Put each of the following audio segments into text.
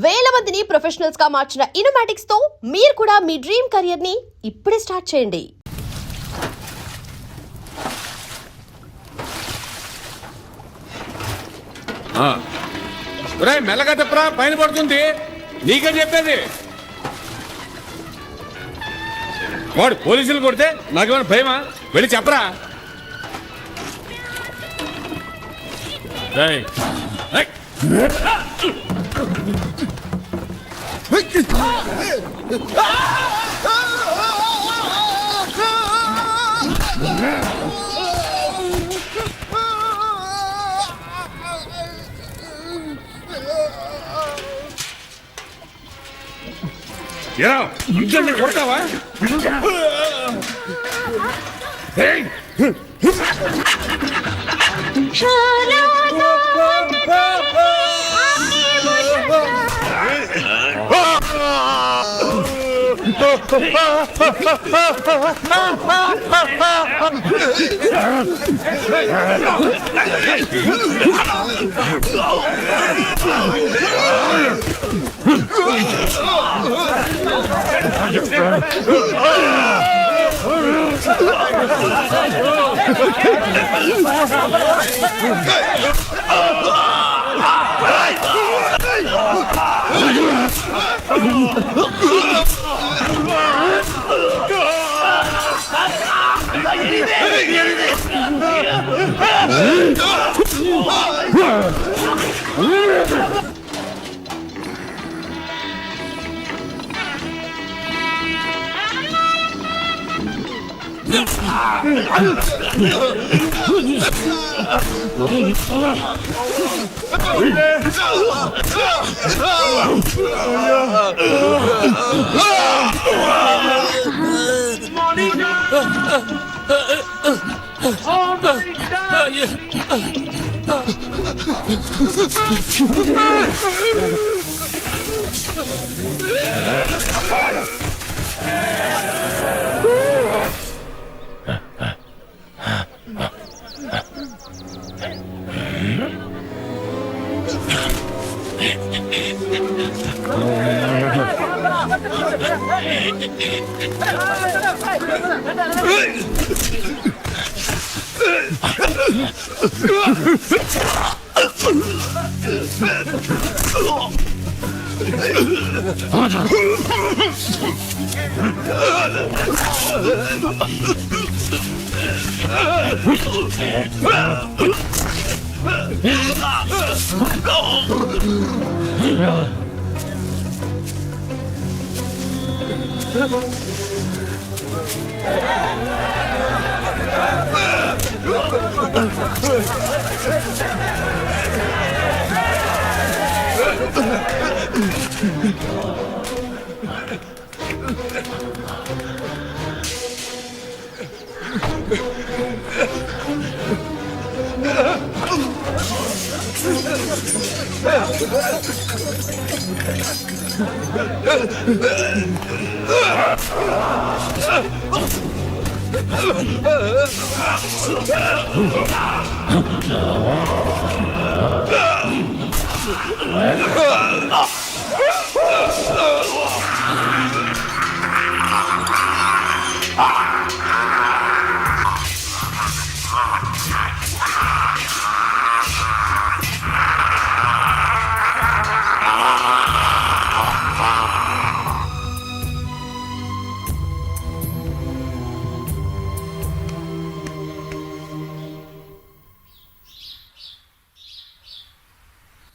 వేల మందిని ప్రొఫెషనల్స్ గా మార్చిన ఇనోమాటిక్స్ తో మీరు కూడా మీ డ్రీమ్ కెరియర్ ని ఇప్పుడే స్టార్ట్ చేయండి. మెల్లగా చెప్పరా, పైన పడుతుంది. నీకే చెప్పేది. వాడు పోలీసులు కొడితే నాకేమైనా భయమా? వెళ్ళి చెప్పరా. ఇంట్లో కొడతావా?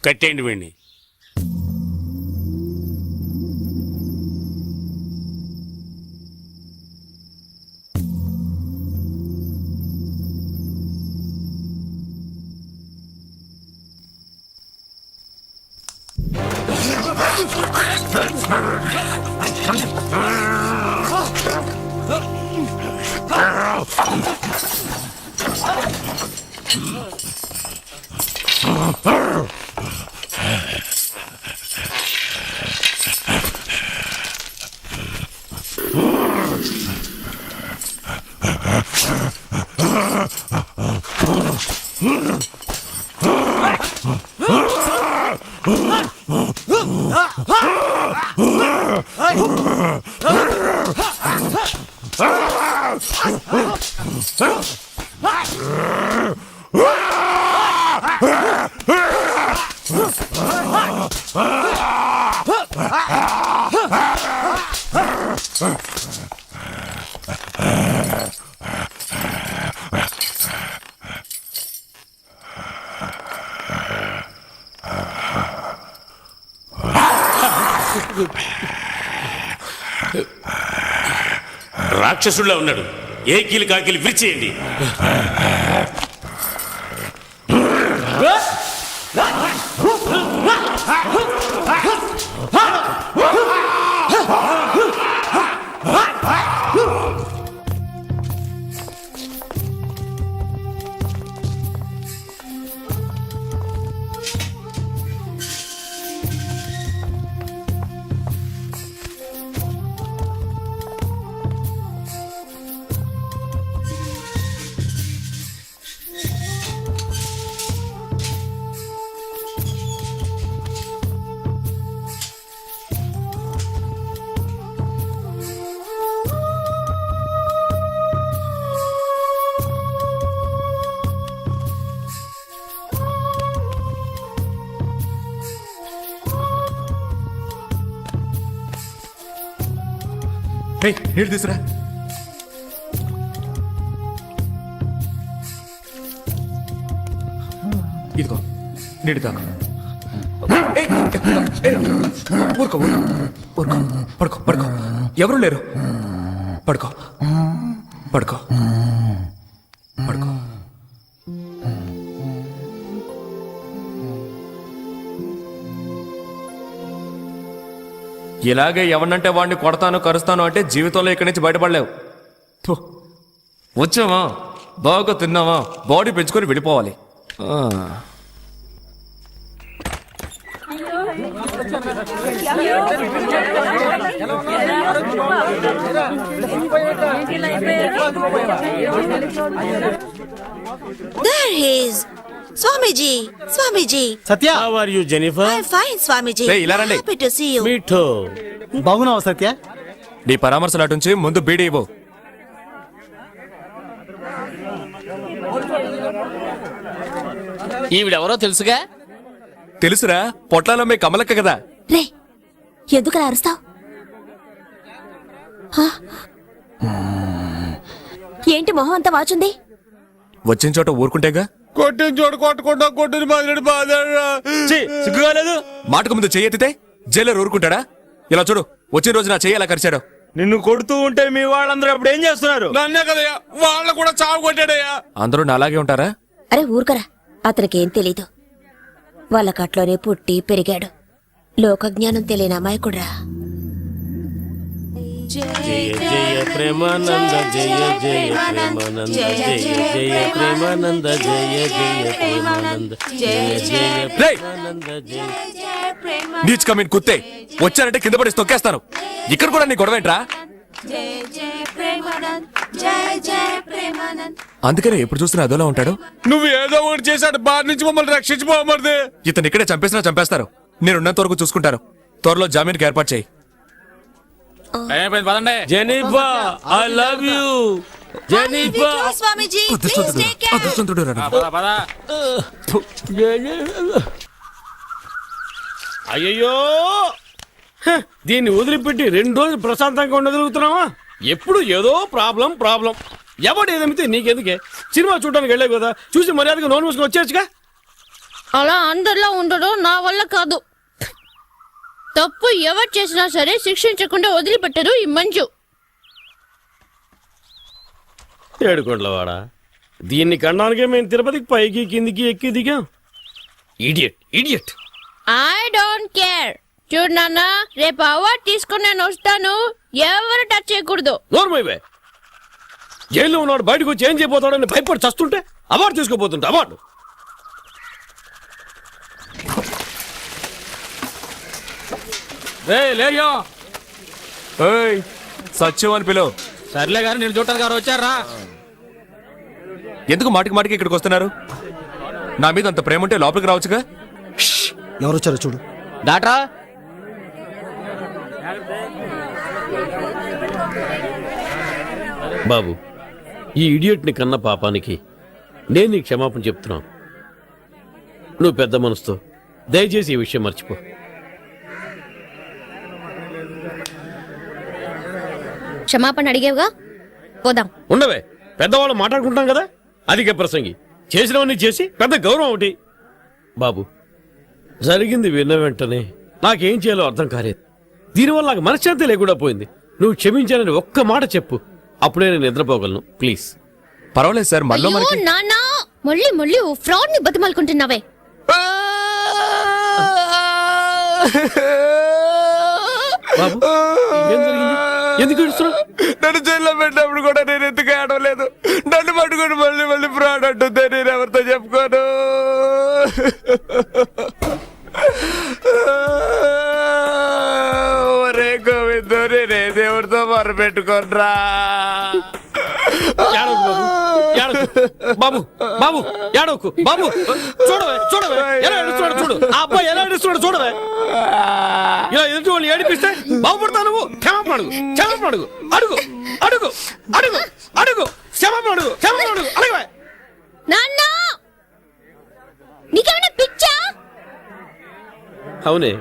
కట్టేయండి వీడిని. రాక్షసుడిలా ఉన్నాడు. ఏ కీలు కాకిలు విరిచేయండి. నీళ్ళు తీసురా. ఇదిగో నీళ్ళు తాగు. ఊరుకో ఊరుకో ఊరుకో. పడుకో పడుకో. ఎవరు లేరు. పడుకో పడుకో పడుకో. ఇలాగే ఎవరినంటే వాడిని కొడతాను కరుస్తాను అంటే జీవితంలో ఇక్కడి నుంచి బయటపడలేవు. థు. వచ్చావా, బాగా తిన్నావా, బాడీ పెంచుకొని వెళ్ళిపోవాలి. There he is. Swamiji, Swamiji. Satya, How are you, Jennifer? I'm fine, Swamiji. Hey, ఇలా రండి. Happy to see you. Me too. బాగున్నావా సత్య? నీ పరామర్శలు అటుంచి ముందు బీడీ ఇవ్వు. ఈవిడెవరో తెలుసుగా? తెలుసురా, పొట్లాలో మీ కమలక్క కదా. రే, ఎందుకలా అరుస్తావు? ఏంటి మొహం అంతా వాచుంది? వచ్చిన చోట ఊరుకుంటేగా. కొట్టిన చోటు కొట్టకుండా కొట్టిన బాధ బాధ సిగ్గుగాలేదు. మాటకు ముందు చెయ్యెత్తితే జైలర్ ఊరుకుంటాడా? ఇలా చూడు, వచ్చిన రోజు నా చెయ్యి ఎలా కరిచాడు. నిన్ను కొడుతూ ఉంటే మీ వాళ్ళందరూ అప్పుడు ఏం చేస్తున్నారు? నన్నే కదయ్యా, వాళ్ళ కూడా చావు కొట్టాడయ్యా. అందరూ నా అలాగే ఉంటారా? అరే ఊరుకరా, అతనికేం తెలీదు. వాళ్ళ కట్లోనే పుట్టి పెరిగాడు. లోకజ్ఞానం తెలియని అమాయకుడ్రా. జయ జయ ప్రేమానంద, జయ జయ ప్రేమానంద, జయ జయ ప్రేమానంద, జయ జయ ప్రేమానంద, జయ జయ ప్రేమానంద, జయ. నీచ్ కమీన్ కుత్తే, వచ్చానంటే కింద పడి తొక్కేస్తాను. ఇక్కడ కూడా నీ గొడవేంట్రా? అందుకనే ఎప్పుడు చూస్తున్నా అదోలా ఉంటాడు. నువ్వు ఏదో ఒకటి చేశాడు, బాధ నుంచి మమ్మల్ని రక్షించిపోమది. ఇతను ఇక్కడే చంపేసినా చంపేస్తారు. నేనున్నంత వరకు చూసుకుంటారు. త్వరలో జామీన్కి ఏర్పాటు చేయి. Jennifer, I love you. Jennifer. Swamiji, please take care. అదృష్టవంతుడు రా. అయ్యయ్యో, దీన్ని వదిలిపెట్టి 2 రోజులు ప్రశాంతంగా ఉండగలుగుతున్నావా? ఎప్పుడు ఏదో ప్రాబ్లం ప్రాబ్లం. ఎవడు ఏదమితే నీకెందుకే? సినిమా చూడడానికి వెళ్ళావు కదా, చూసి మర్యాదగా నోన్ మూసుకొని వచ్చేయచ్చుగా. అలా అందరిలో ఉండడం నా వల్ల కాదు. తప్పు ఎవరు చేసినా సరే శిక్షించకుండా వదిలిపెట్టరు ఈ మంజు. ఏడుకోట్లవాడా, దీన్ని కనడానికే మేము తిరుపతికి పైకి కిందికి ఎక్కి దిగాం. Idiot idiot. I don't care. చూడు నాన్న, రేపు అవార్డు తీసుకుని నేను వస్తాను. ఎవరు టచ్ చేయకూడదు. నోర్మైవే, జైల్లో ఉన్నాడు, బయటకు వచ్చి ఏం చేయబోతాడని భయపడి చస్తుంటే అవార్డు తీసుకోబోతుంటే అవార్డు. ఏయ్, సత్యం అని పిలువు. సర్లే గారు, నేను చూడటానికి గారు వచ్చారా? ఎందుకు మాటికి మాటికి ఇక్కడికి వస్తున్నారు? నా మీద అంత ప్రేమ ఉంటే లోపలికి రావచ్చుగా. ఎవరొచ్చారో చూడు. డాక్టరా, బాబు, ఈ ఇడియట్ని కన్న పాపానికి నేను నీకు క్షమాపణ చెప్తున్నాను. నువ్వు పెద్ద మనసుతో దయచేసి ఈ విషయం మర్చిపో. క్షమాపణ అడిగేవుగా, పోదాం. ఉండవే, పెద్దవాళ్ళు మాట్లాడుకుంటాం కదా. అధిక ప్రసంగి చేసినవన్నీ చేసి పెద్ద గౌరవం ఒకటి. బాబు, జరిగింది విన్న వెంటనే నాకేం చేయాలో అర్థం కాలేదు. దీనివల్ల నాకు మనశ్శాంతి లేకుండా పోయింది. నువ్వు క్షమించాలని ఒక్క మాట చెప్పు, అప్పుడే నేను నిద్రపోగలను. ప్లీజ్. పర్వాలేదు సార్, మళ్ళీ అయ్యో, మనకి నాన్న, మళ్ళీ ఓ ఫ్రాడ్ ని బతిమాలుకుంటున్నావే. బాబు, ఏం జరిగింది? ఎందుకు ఏడుస్తున్నావ్? నన్ను జైల్లో పెట్టినప్పుడు కూడా నేను ఎందుకు ఆడలేదు. నన్ను పట్టుకుని మళ్ళీ ఫ్రాడ్ అంటుంది. నేను ఎవరితో చెప్పుకోను. ఒరే గోవిందో, నేనే దేవుడితో మొర పెట్టుకోనరా. ఏడవకు బాబు, ఏడవకు. బాబు బాబు ఏడవకు బాబు. చూడవే ఎలా ఏడుస్తున్నాడు చూడు. ఆ అబ్బాయి ఎలా ఏడుస్తున్నాడు చూడవే. ఇలా ఎదుటి వాళ్ళు ఏడిపిస్తే బాగుపడతావు నువ్వు. క్షమాపణ అడుగు, క్షమాపణ అడుగు, అడుగు అడుగు అడుగు అడుగు క్షమాపణ అడుగు, క్షమాపణ అడుగు. అడగవే. నాన్న, నీకేమైనా పిచ్చా? అవునే,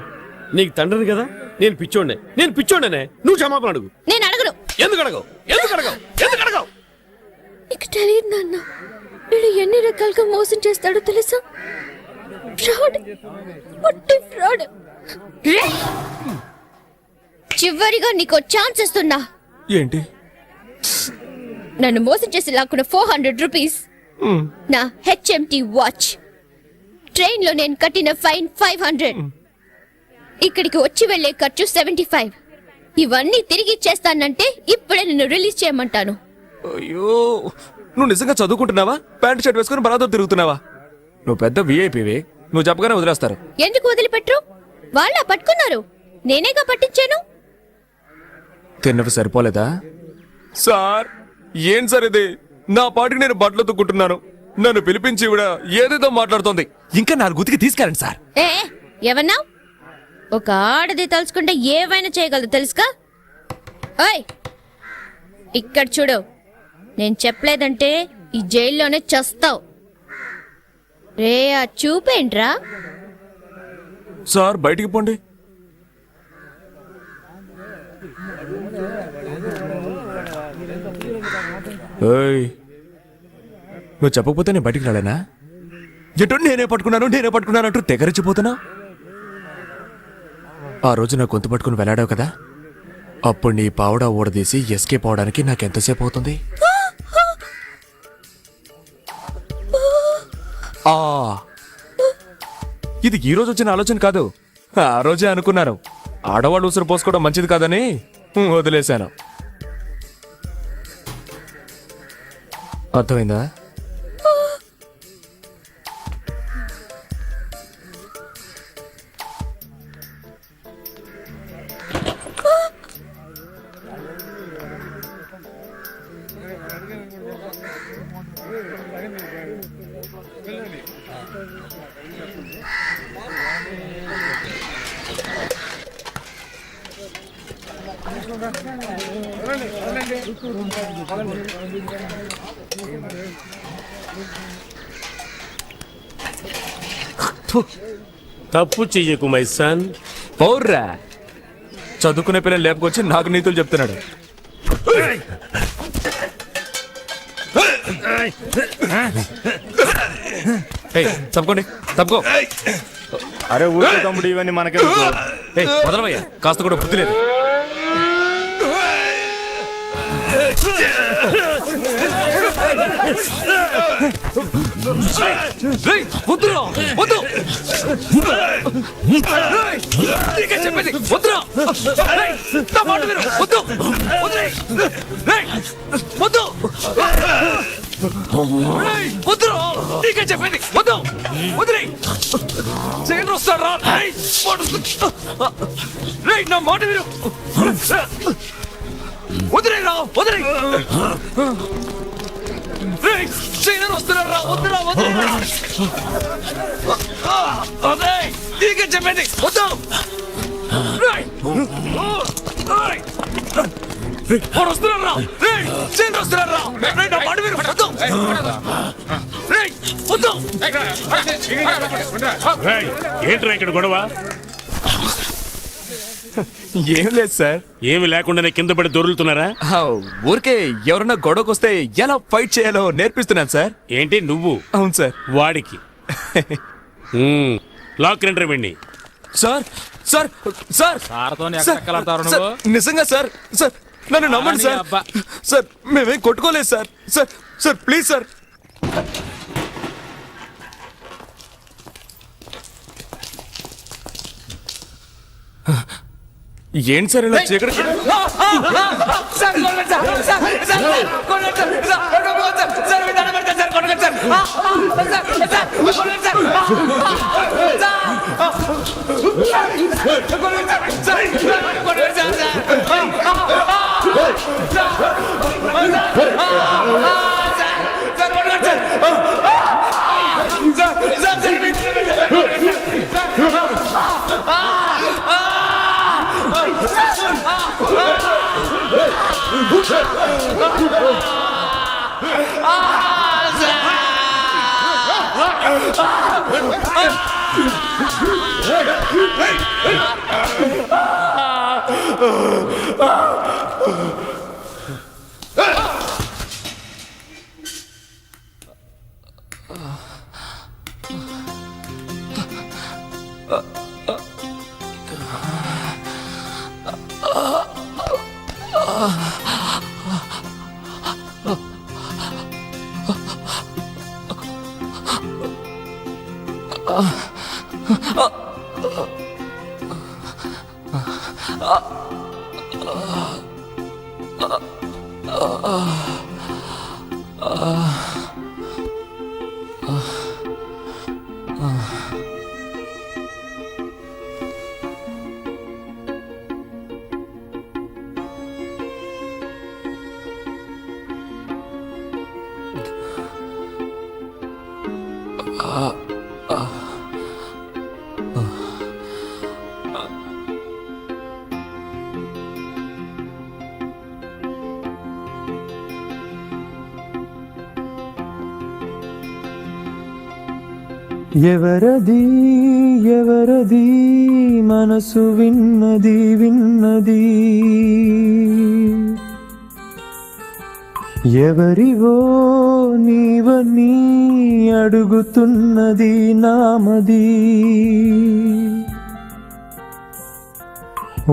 నీకు తండ్రిని కదా. నేను పిచ్చోండనే. నువ్వు క్షమాపణ అడుగు. నేను అడగను. ఎందుకు అడగవు? ఎందుకు అడగవు? ఎందుకు అడగవు? నీకు తెలియదు నాన్న, వీడు ఎన్ని రకాలుగా మోసం చేస్తాడో తెలుసా? ఫ్రాడ్, పొట్టి ఫ్రాడ్. చివరిగా నీకు ఛాన్స్ ఇస్తున్నా. ఏంటి? నన్ను మోసం చేసి లాక్కున్న 400 రూపీస్, నా హెచ్ఎంటి వాచ్, ట్రైన్ లో నేను కట్టిన ఫైన్ 500, ఇక్కడికి వచ్చి వెళ్లే ఖర్చు 75. ఇవన్నీ తిరిగి ఇచ్చేస్తానంటే ఇప్పుడే నిన్ను రిలీజ్ చేయమంటాను. అయ్యో, నువ్వు నిజంగా చదువుకుంటున్నావా? ప్యాంట్ షర్ట్ వేసుకుని బలాతో తిరుగుతున్నావా? నువ్వు పెద్ద విఐపివి. నువ్వు చెప్పగానే వదిలేస్తారు. ఎందుకు వదిలిపెట్టరు? వాళ్ళ పట్టుకున్నారు, నేనేగా పట్టించాను. తిన్నవి సరిపోలేదా? సార్, ఏం సార్ ఇది? నా పాటికి నేను బట్టలు తుక్కుంటున్నాను, నన్ను పిలిపించి ఇవిడ ఏదేదో మాట్లాడుతోంది. ఇంకా 4 గుతికి తీసుకెళ్ళండి సార్. ఏమన్నా? ఒక ఆడది తలుచుకుంటే ఏవైనా చేయగలదు తెలుసుగా. ఓయ్, ఇక్కడ చూడు, నేను చెప్పలేదంటే ఈ జైల్లోనే చస్తావు. రే, ఆ చూపేంట్రా? సార్, బయటికి పోండి. ఏయ్, నువ్వు చెప్పకపోతే నేను బయటికి రాలేనా? ఎటు నేనే పట్టుకున్నాను అంటూ తెగరిచిపోతున్నా. ఆ రోజు నా గొంతు పట్టుకుని వెళ్ళాడావు కదా, అప్పుడు నీ పావుడా ఊడదీసి ఎస్కేప్ అవడానికి నాకెంతసేపు అవుతుంది? ఇది ఈ రోజు వచ్చిన ఆలోచన కాదు, ఆ రోజే అనుకున్నాను. ఆడవాళ్ళు ఉసురు పోసుకోవడం మంచిది కాదని వదిలేశాను. అర్థమైందా? తప్పు చెయ్యకు మై సన్. పౌర్రా, చదువుకునే పిల్లలు లేపుకొచ్చి నాకు నీతులు చెప్తున్నాడు. తప్పుకోండి, తప్పుకో. అరే ఊరికే తమ్ముడు, ఇవన్నీ మనకే వదలవయ్యా, కాస్త కూడా బుద్ధి లేదు. వద్దురా, వద్దు. చెప్పేది వద్దురా. నా మాట విను, వద్దు. వద్దు, వద్దురా. నీకే చెప్పేది వద్దు. వదిలే, జైలు వస్తారా? నా మాట విను. వదిలేరా, వదిలే. జైలు వస్తున్నారా? వద్దురా, వదిలేరా. నీకే చెప్పేది వద్దు. ఏంట్రా ఇక్కడ గొడవ? ఏం లేదు సార్. ఏమి లేకుండానే కింద పడి దొరులుతున్నారా? ఊరికే ఎవరన్నా గొడవకు వస్తే ఎలా ఫైట్ చేయాలో నేర్పిస్తున్నాను సార్. ఏంటి నువ్వు? అవును సార్. వాడికి లాక్ ఎంట్రీ వెండి. సార్ సార్ సార్ సార్, నిజంగా సార్. సార్ నన్ను నమ్మండి సార్. సార్ మేమేం కొట్టుకోలేదు sir. Sir sir please sir. ఏంటి సార్ ఇలా చీకటి? ఎవరది ఎవరది మనసు విన్నది విన్నది, ఎవరివో నీవని అడుగుతున్నది నామది.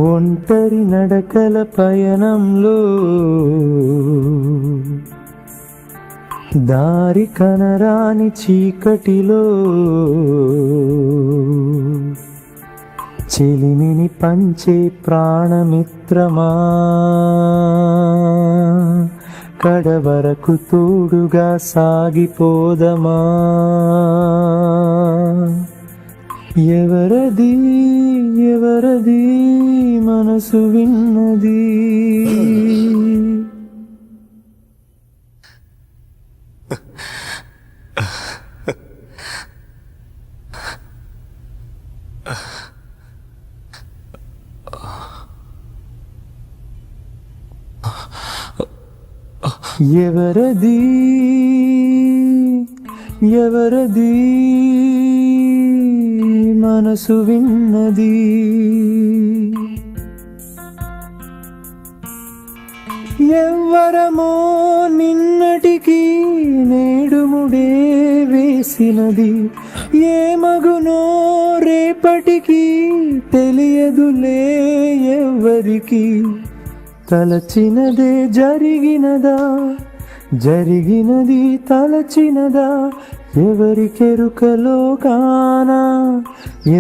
ఒంటరి నడకల పయనంలో దారి కనరాని చీకటిలో చెలిమిని పంచే ప్రాణమిత్రమా, కడవరకు తోడుగా సాగిపోదమా. ఎవరది ఎవరది మనసు విన్నది. ఎవరది ఎవరది మనసు విన్నది. ఎవ్వరమో నిన్నటికి నేడు ముడే వేసినది, ఏ మగునో రేపటికి తెలియదులే ఎవ్వరికి. తలచినదే జరిగినదా, జరిగినది తలచినదా, ఎవరికెరుకలో కానా.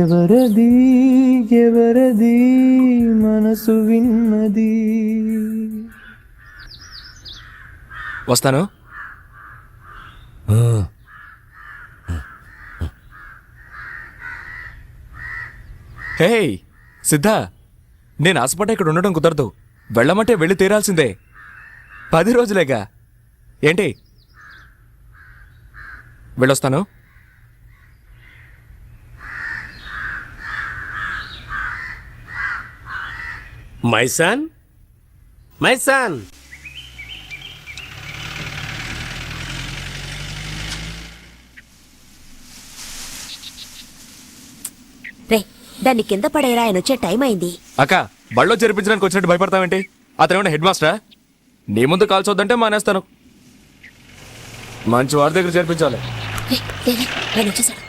ఎవరది ఎవరది మనసు విన్నది. వస్తాను. హే సిద్ధ, నేను ఆశపడ్డా ఇక్కడ ఉండడం కుదరదు. వెళ్ళమంటే వెళ్ళి తీరాల్సిందే. 10 రోజులేగా. ఏంటి? వెళ్ళొస్తాను. My son, my son. రే దాన్ని కింద పడేరా, ఆయన వచ్చే టైం అయింది. అక్క బళ్ళో చేర్పించడానికి వచ్చినట్టు భయపడతావేంటి? అతను ఏమన్నా హెడ్ మాస్టరా? నీ ముందు కాల్చొద్దంటే మానేస్తాను. మంచి వారి దగ్గర చేర్పించాలి. రే, లే, లే, ఆయన వచ్చేసాడు.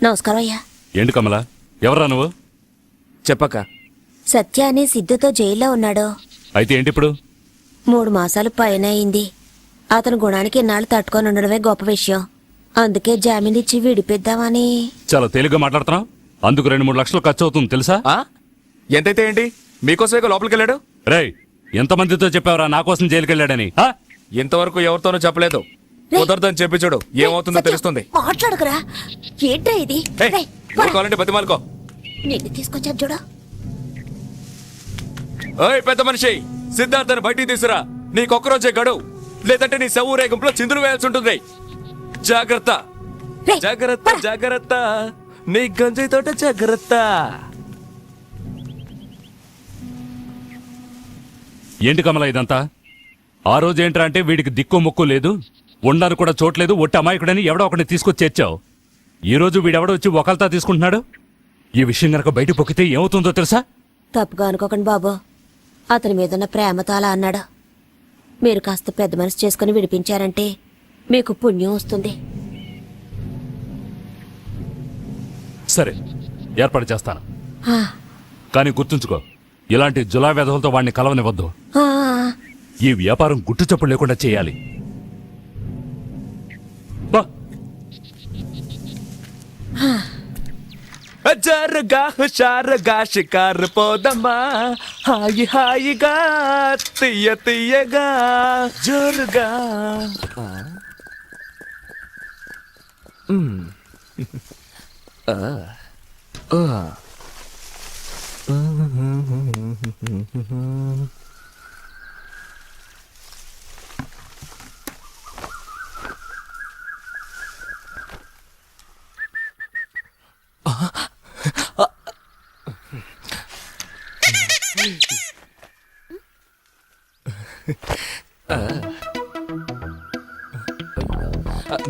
నమస్కారం అయ్యా. ఏంటి కమల, ఎవరా నువ్వు? చెప్పక్క. సత్య అని సిద్ధుతో జైల్లో ఉన్నాడు. అయితే ఏంటి ఇప్పుడు? 3 మాసాలు పైన అయింది. అతని గుణానికి ఇన్నాళ్ళు తట్టుకొని ఉండడమే గొప్ప విషయం. అందుకే జామీన్ ఇచ్చి విడిపిద్దామని. చాలా తేలిగ్గా మాట్లాడుతున్నావు. అందుకు 2-3 లక్షలు ఖర్చు అవుతుంది తెలుసా? ఆ? ఎంతైతే ఏంటి? మీకోసమే లోపలికి వెళ్ళాడు. రేయ్, ఎంతమందితో చెప్పావరా నా కోసం జైలుకి వెళ్ళాడని? ఆ? ఇంతవరకు ఎవరితోనూ చెప్పలేదు. కుదరదని చెప్పి చూడు, ఏమవుతుందో సత్య, తెలుస్తుంది. మాట్లాడకురా. ఏంట్రా ఇది? ఏయ్, రేయ్, నువ్వు కావాలంటే బతిమాలుకో. నిన్ను తీసుకొచ్చాను చూడు. ఓయ్ పెద్ద మనిషి, సిద్ధార్థని బయటికి తీసురా. నీకొక్కరోజే గడువు, లేదంటే నీ సౌరేగంలో చిందులు వేయాల్సి ఉంటుంది. జాగ్రత్త రేయ్, జాగ్రత్త జాగ్రత్త, నీ గంజి తోట జాగ్రత్త. ఏంటి కమల ఇదంతా? ఆ రోజు ఏంట్రా అంటే వీడికి దిక్కు మొక్కు లేదు, ఉండడానికి కూడా చోట్లేదు, ఒట్టి అమాయకుడని ఎవడో ఒకటి తీసుకొచ్చి చేర్చావు. ఈ రోజు వీడెవడో వచ్చి ఒకల్తా తీసుకుంటున్నాడు. ఈ విషయం గనక బయట పొక్కితే ఏమవుతుందో తెలుసా? తప్పుగా అనుకోకండి బాబు, అతని మీదున్న ప్రేమతో అలా అన్నాడు. మీరు కాస్త పెద్ద మనసు చేసుకుని విడిపించారంటే మీకు పుణ్యం వస్తుంది. సరే, ఏర్పాటు చేస్తాను. ఆ, కానీ గుర్తుంచుకో, ఇలాంటి జులా వెధవులతో వాడిని కలవనివ్వద్దు. ఆ, ఈ వ్యాపారం గుట్టు చప్పుడు లేకుండా చేయాలి. బా జారుగా హుషారుగా షికారు పోదమ్మా, హాయి హాయిగా తీయ తీయగా జోరుగా.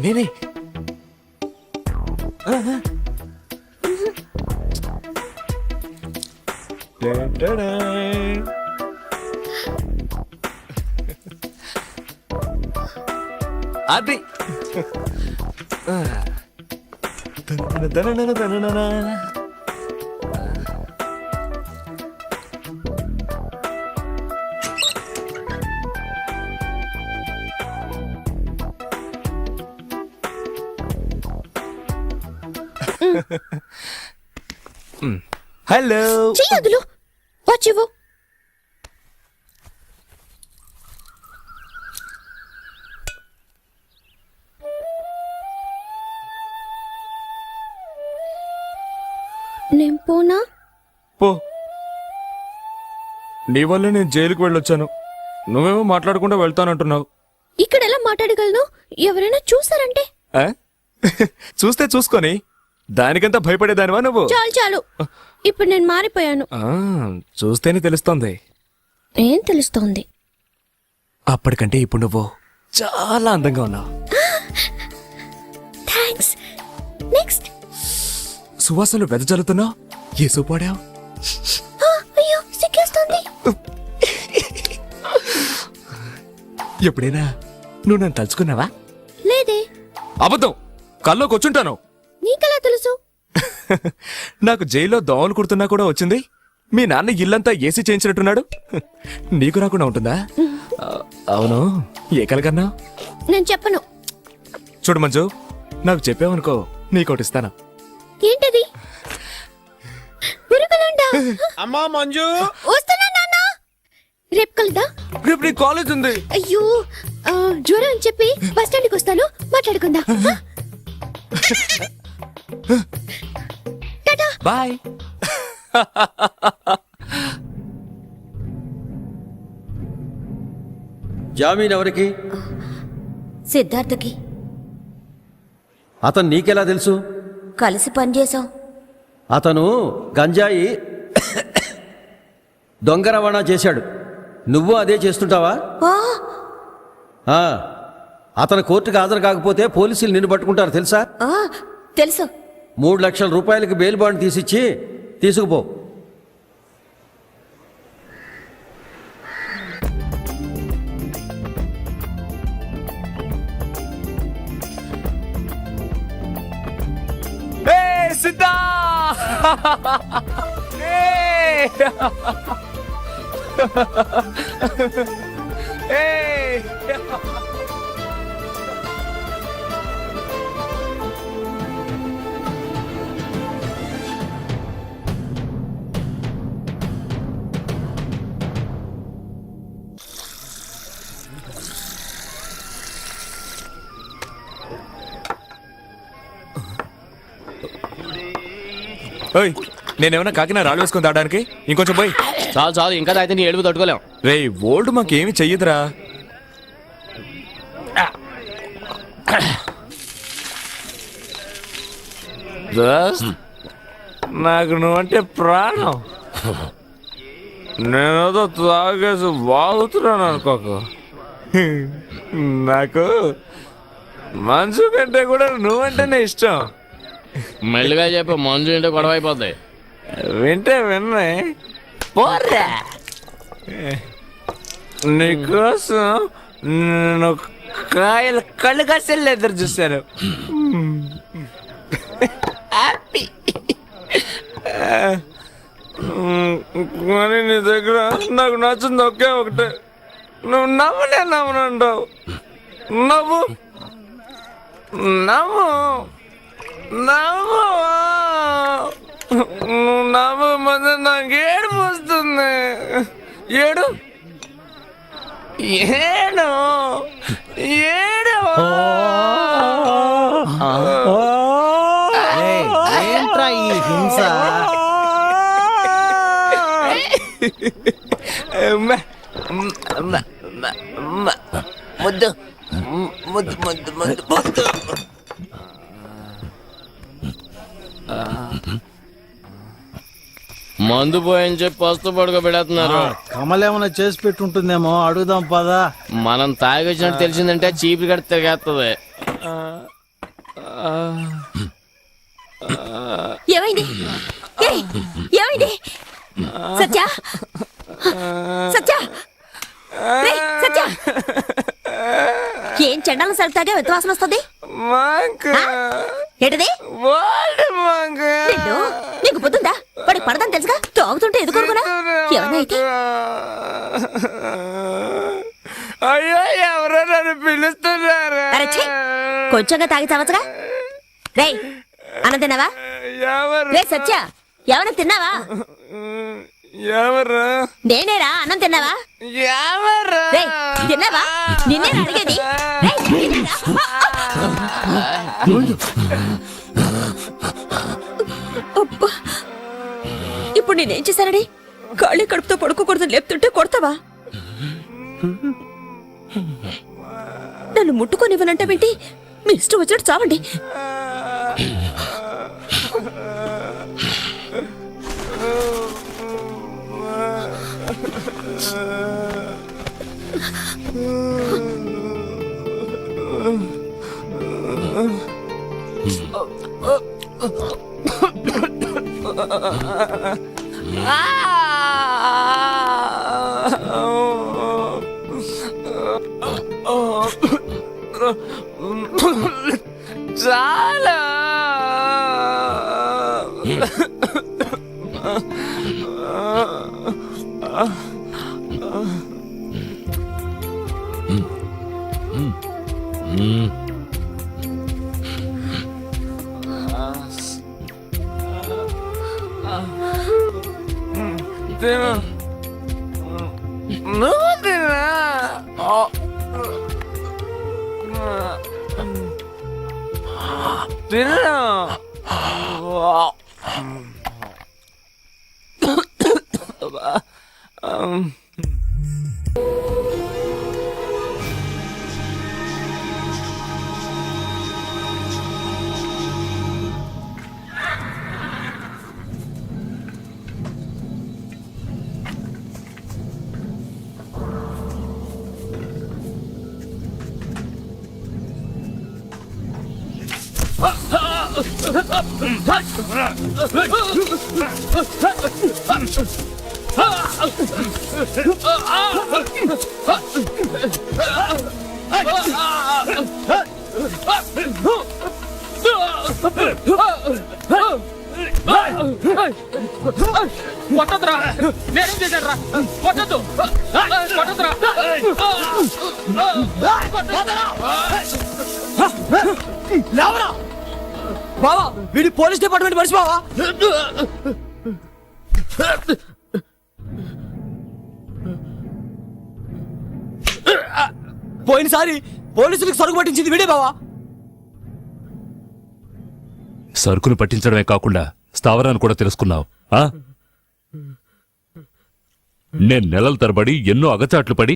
నేనే అది హలో. చెయ్యదులు వచ్చివు. నేను పోనా? పో. నీ వల్ల నేను జైలుకు వెళ్ళొచ్చాను. నువ్వేమో మాట్లాడకుండా వెళ్తానంటున్నావు. ఇక్కడ ఎలా మాట్లాడగలను? ఎవరైనా చూసారంటే? ఆ? చూస్తే చూసుకొని దానికంతా భయపడేదానివా నువ్వు? చాలు చాలు, ఇప్పుడు నేను మారిపోయాను. ఆ, చూస్తేనే తెలుస్తోంది. ఏం తెలుస్తోంది? అప్పటికంటే ఇప్పుడు నువ్వు చాలా అందంగా ఉన్నావు. థ్యాంక్స్. నెక్స్ట్. సువాసనలు వెదజల్లుతున్నావు. ఏ సూపాడావు? అయ్యో సిగ్గేస్తోంది. ఎప్పుడైనా నువ్వు నన్ను తలుచుకున్నావా? లేదే. అబద్ధం, కల్లోకి వచ్చుంటాను. నీకెలా తెలుసు? నాకు జైల్లో దోమలు కుడుతున్నా కూడా వచ్చింది. మీ నాన్న ఇల్లంతా ఏసీ చేయించినట్టున్నాడు. నీకు రాకుండా ఉంటుందా? అవును, ఏ కలగన్నా? నేను చెప్పను. చూడు మంజు, నాకు చెప్పావనుకో నీకోటిస్తాను. ఏంటది? పురుగులుండా? అమ్మా మంజు, వస్తున్నా నాన్న. రేపు కలుదా? రేపు నీ కాలేజ్ ఉంది. అయ్యో, జ్వరం అని చెప్పి బస్ స్టాండ్కి వస్తాను, మాట్లాడుకుందా. టాటా. బాయ్. జామీన్ ఎవరికి? సిద్ధార్థకి. అతను నీకెలా తెలుసు? కలిసి పనిచేసాం. అతను గంజాయి దొంగ రవాణా చేశాడు. నువ్వు అదే చేస్తుంటావా? ఆ, అతను కోర్టుకు హాజరు కాకపోతే పోలీసులు నిన్ను పట్టుకుంటారు తెలుసా? తెలుసు. 3 లక్షల రూపాయలకి బెయిల్ బాండ్ తీసిచ్చి తీసుకుపో. సిద్ధా నేనేమన్నా కాకినా రాళ్ళు వేసుకొని తాగడానికి? ఇంకొంచెం పోయి. చాలు చాలు, ఇంకా తాగితే నీ ఏడుపు తట్టుకోలేం. రే ఓల్డ్ మాకేమి చెయ్యదురా. నాకు నువ్వంటే ప్రాణం. నేనేదో తాగేసి వాగుతున్నాను అనుకోక. నాకు మనసు కంటే కూడా నువ్వంటేనే ఇష్టం. మెల్లిగా చెప్పి మంజు ఇంటే గొడవ అయిపోద్ది. వింటే విన్నే పోరా. నీకోసం నేను కాయలు కళ్ళు కసలు ఎదురు చూశాను. కానీ నీ దగ్గర నాకు నచ్చింది ఒకే ఒకటే. నువ్వు నవ్వనే నవ్వనంటావు. నవ్వు నవ్వు నవ్వు నవ్వు మధ్య నాకు ఏడుపు వస్తుంది. ఏడు ఏడు ఏడు ఏంట్రా ఈ హింస? ముద్దు ముద్దు ముద్దు ముద్దు ముద్దు. మందు పోయని చెప్పి పస్తు పడుకోబెడుతున్నారు. కమలేమన్నా చేసి పెట్టుంటుందేమో, అడుగుదాం పదా. మనం తాగొచ్చినట్టు తెలిసిందంటే చీపులు కడితే తిరిగేస్తుంది. ఏమైంది? ఏయ్, ఏమైంది? సత్య సత్య రేయ్, సత్య ఏం చెండాలను సరుకుతాగా ఎంత వాసన వస్తుంది? ఏంటది? నిన్ను, నీకు పొద్దుందా? వాడికి పడదని తెలుసుగా, తాగుతుంటే ఎందుకు అనుకున్నా? ఏమన్నా అయితే అయ్యో ఎవరో నన్ను పిలుస్తున్నారు. అరే ఛీ, కొంచెంగా తాగి చావచ్చుగా. రేయ్, అన్నం తిన్నావా? రే సత్య, ఏమన్నా తిన్నావా? ఎవరు? నేనేరా, అన్నం తిన్నావా? ఎవరు? రేయ్, తిన్నావా? నిన్నే అడిగేది. రేయ్, తిన్నారా? అబ్బా, ఇప్పుడు నేనేం చేశానని ఖాళీ కడుపుతో పడుకోకూడదు లేపుతుంటే కొడతావా? నన్ను ముట్టుకోనివ్వనంటావేంటి? మీ ఇష్టం వచ్చినట్టు చావండి. చాలా తిను, నువ్వు తినా. తిన్నా. కొట్టద్దురా నేనేం చేశాడ్రా కొట్టద్దు కొట్టద్దురా బావా వీడి పోలీస్ డిపార్ట్మెంట్ మనిషి బావా. పోయినసారి పోలీసులకు సరుకు పట్టించింది వీడే బావా. సరుకును పట్టించడమే కాకుండా స్థావరాన్ని కూడా తెలుసుకున్నావు ఆ? నేను నెలల తరబడి ఎన్నో అగచాట్లు పడి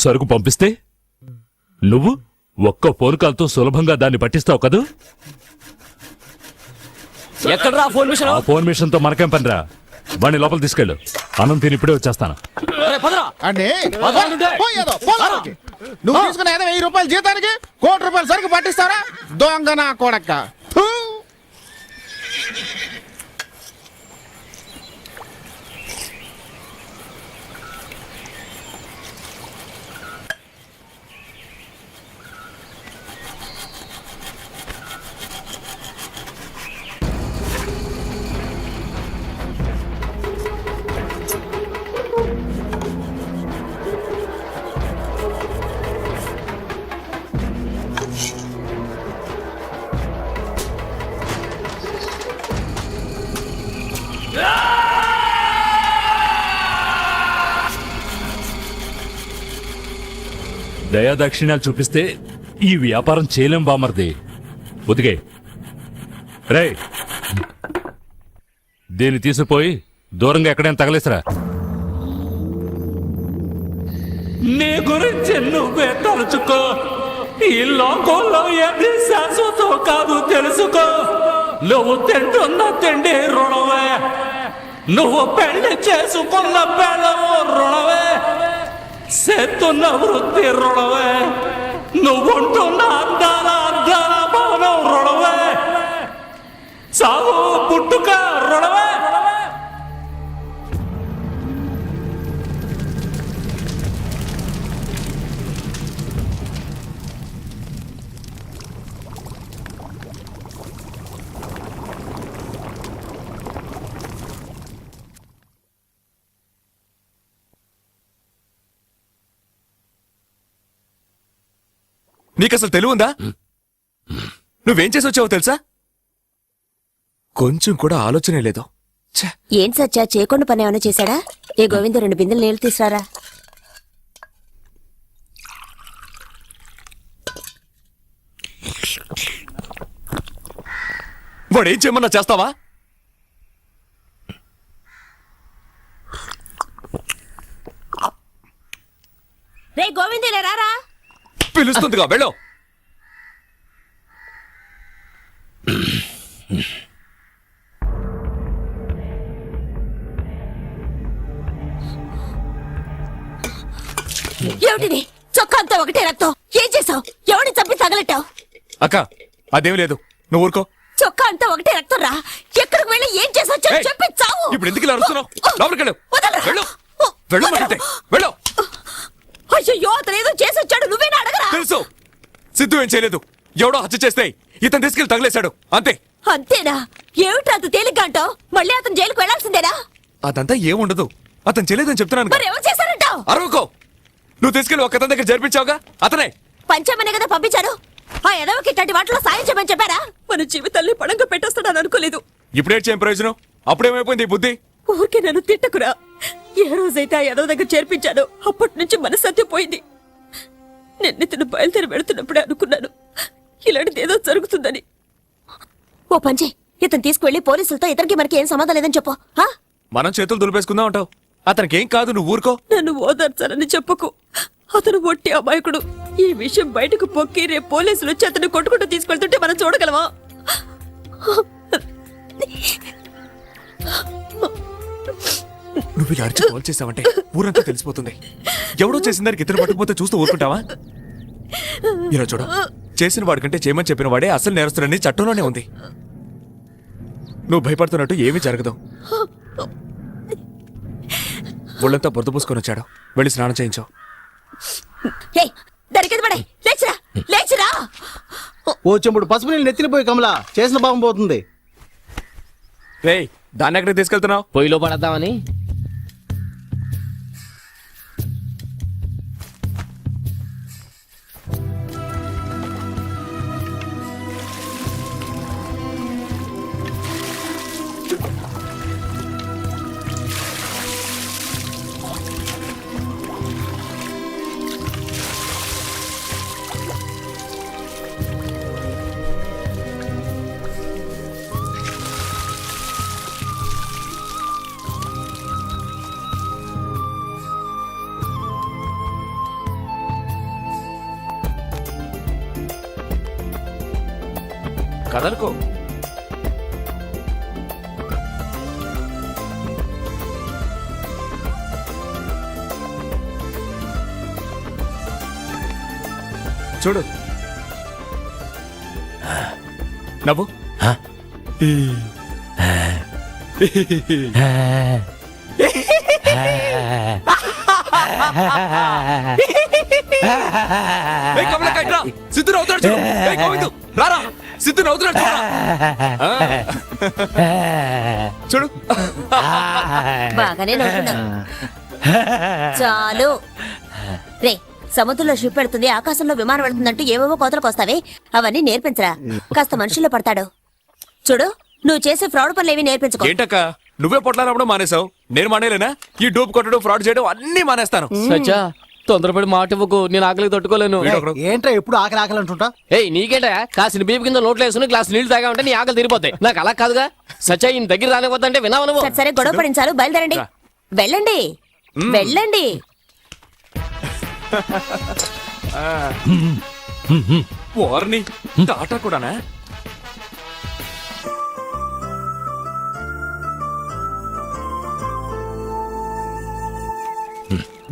సరుకు పంపిస్తే నువ్వు ఒక్క ఫోన్ కాల్తో సులభంగా దాన్ని పట్టిస్తావు కదూ? ఎక్కడరా ఫోన్ మిషన్? ఆ ఫోన్ మిషన్ తో మనకేం పనిరా? వాడిని లోపల తీసుకెళ్ళు. అన్నం తిని ఇప్పుడే వచ్చేస్తాను. అంటే నువ్వు తీసుకున్న 1000 రూపాయల జీతానికి 1 కోటి రూపాయల సరుకు పట్టిస్తారా దొంగ నా కొడక్క. దయాదాక్షిణ్యాలు చూపిస్తే ఈ వ్యాపారం చేయలేం బామర్ది. ఉతికే రే, దీన్ని తీసుకుపోయి దూరంగా ఎక్కడైనా తగలేసరా. నీ గురించి నువ్వే తలుచుకో. ఈ లోకంలో ఏది శాశ్వతం కాదు తెలుసుకో. నువ్వు తింటున్న తిండి రుణవే, నువ్వు పెళ్లి చేసుకున్న పెళ్ళము రుణవే, చేస్తున్న వృత్తి రుణవే, నువ్వుంటున్న అద్దాల భవనం రుణవే, సాగు పుట్టుక రుణవే. నీకసలు తెలివుందా? నువ్వేం చేసి వచ్చావో తెలుసా? కొంచెం కూడా ఆలోచనే లేదు. ఛే! ఏం సత్యా చేయకుండా పని ఏమైనా చేశాడా? ఏ గోవింద 2 బిందెలు నీళ్లు తీసురారా. వాడేం చేయమన్నా చేస్తావా? రే గోవిందేలే రారా. పిలుస్తుందిగా వెళ్ళు. ఏమిటిది? చొక్కా అంతా ఒకటే రక్తం. ఏం చేసావు? ఎవరిని చంపి తగలెట్టావు? అక్క అదేం లేదు, నువ్వు ఊరుకో. చొక్కా అంతా ఒకటే రక్తం రా. ఎక్కడికి వెళ్ళి ఏం చేసావు ఏయ్! చెప్పి చావు. ఇప్పుడు ఎందుకు ఇలా అరుస్తున్నావు? లోపలికి వెళ్ళు. వదలరా. వెళ్ళు. వెళ్ళమంటే వెళ్ళు. అయ్యో అతను ఏదో చేసి వచ్చాడు, నువ్వేనా అడగరా? తెలుసు, సిద్ధు ఏం చేయలేదు. ఎవడో హత్య చేస్తే ఇతను తీసుకెళ్లి తగిలేశాడు అంతే. అంతేనా? ఏమిటి అంత తేలిగ్గా అంటావు? మళ్ళీ అతను జైలుకు వెళ్లాల్సిందేనా? అదంతా ఏముండదు, అతను చేయలేదని చెప్తున్నాను. మరి ఎవరు చేశారంటావు? అరవకో. నువ్వు తీసుకెళ్లి ఒక్కతని దగ్గర జరిపించావుగా, అతనే. పంచమనే కదా పంపించారు. ఆ ఎదవకి ఇట్లాంటి వాటిలో సాయం చేయమని చెప్పారా? మన జీవితాల్ని పడంగా పెట్టేస్తాడని అనుకోలేదు. ఇప్పుడే చేయం ప్రయోజనం? అప్పుడేమైపోయింది ఈ బుద్ధి? ఊరికే నన్ను తిట్టకురా. ఏ రోజైతే ఆ ఎదవ దగ్గర చేర్పించానో అప్పటి నుంచి మనశ్శాంతి పోయింది. నిన్నితను బయలుదేరి వెళుతున్నప్పుడే అనుకున్నాను ఇలాంటిది ఏదో జరుగుతుందని. ఓ పంచే, ఇతను తీసుకువెళ్ళి పోలీసులతో ఇతనికి మనకి ఏం సంబంధం లేదని చెప్పు. ఆ? మనం చేతులు దులిపేసుకుందాం అంటావు. అతనికి ఏం కాదు, నువ్వు ఊరుకో. నన్ను ఓదార్చాలని చెప్పకు. అతను ఒట్టి అమాయకుడు. ఈ విషయం బయటకు పొక్కి రేపు పోలీసులు వచ్చి అతను కొట్టుకుంటూ తీసుకెళ్తుంటే మనం చూడగలమా? నువ్వు ఇలా అరిచి కాల్ చేసావంటే ఊరంతా తెలిసిపోతుంది. ఎవడో చేసిన దానికి ఇద్దరు పట్టుకుపోతే చూస్తూ ఊరుకుంటావా? ఇలా చూడు, చేసిన వాడికంటే చేయమని చెప్పిన వాడే అసలు నేరస్తుడని చట్టంలోనే ఉంది. నువ్వు భయపడుతున్నట్టు ఏమీ జరగదు. ఒళ్ళంతా బురద పూసుకొని వచ్చాడు. వెళ్ళి స్నానం చేయించు. లేచిరా. ఓ చెంబుడు పసుపు నీళ్ళు నెత్తిలిపోయి కమలా చేసిన పాపం పోతుంది. రేయ్, దాన్ని ఎక్కడికి తీసుకెళ్తున్నావు? పొయ్యిలో పడద్దామని. కదలుకో. చూడు, నవ్వు. సిద్ధు నవ్వుతాడు చూడు. గోవిందు, రారా, సిద్ధు నవ్వుతున్నాడు చూడు. బాగానే నవ్వుతున్నావు. చాలు రే, సముద్రంలో షిప్ పెడుతుంది, ఆకాశంలో విమానం వెళ్తుందంటూ ఏవేవో కోతలకు వస్తావే, అవన్నీ నేర్పించరా. కాస్త మనుషుల్లో పడతాడు. చూడు, నువ్వు చేసే ఫ్రాడ్ పనులు ఏవి నేర్పించుకో. ఏంటక్క, నువ్వే పొట్లాడప్పుడు మానేసావు, నేను మానేలేనా? ఈ డూప్ కొట్టడం, ఫ్రాడ్ చేయడం అన్ని మానేస్తాను. సచ్చా, తొందరపడి మాట ఇవ్వకు, నేను ఆకలికి తట్టుకోలేను. ఏంట్రా ఎప్పుడు ఆకలి ఆకలి అంటుంటా? ఏయ్, నీకేంటా కాసిన బీపు కింద నోట్లో వేసుకుని గ్లాస్ నీళ్లు తాగా ఉంటే నీ ఆకలి తీరిపోతాయి. నాకు అలా కాదుగా. సచ్చా, ఈయన దగ్గర రానిపోతుంటే విన్నావు నువ్వు. సరే గొడవ పడించాలు, బయలుదేరండి. వెళ్ళండి వెళ్ళండి. వారిని టాటా కూడానా?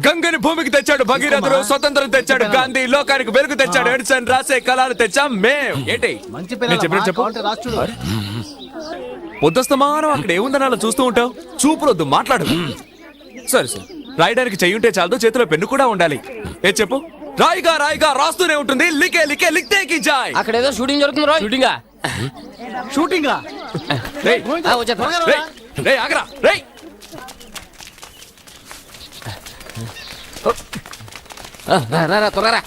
గంగని భూమికి తెచ్చాడు భగీరథుడు, స్వతంత్రం తెచ్చాడు గాంధీ, లోకానికి వెలుగు తెచ్చాడు ఎడిసన్, రాసే కళలు తెచ్చాం మేం. ఏంటి మంచి నేను చెప్పినట్టు చెప్పు. రాష్ట్రుడు పొద్దుస్తమానం అక్కడ ఏముందని అలా చూస్తూ ఉంటావు? చూపులొద్దు, మాట్లాడు. సరే సరే, రాయడానికి చెయ్యి ఉంటే చాలదు, చేతిలో పెన్ను కూడా ఉండాలి. ఏ చెప్పు. రాయిగా రాయిగా రాస్తూనే ఉంటుంది, లికే లికే లిక్తే కి జాయ్. అక్కడ ఏదో షూటింగ్ జరుగుతుంది రా. షూటింగా షూటింగా? రేయ్, రేయ్, రేయ్, ఆగరా, రేయ్. రా త్వరగా రా.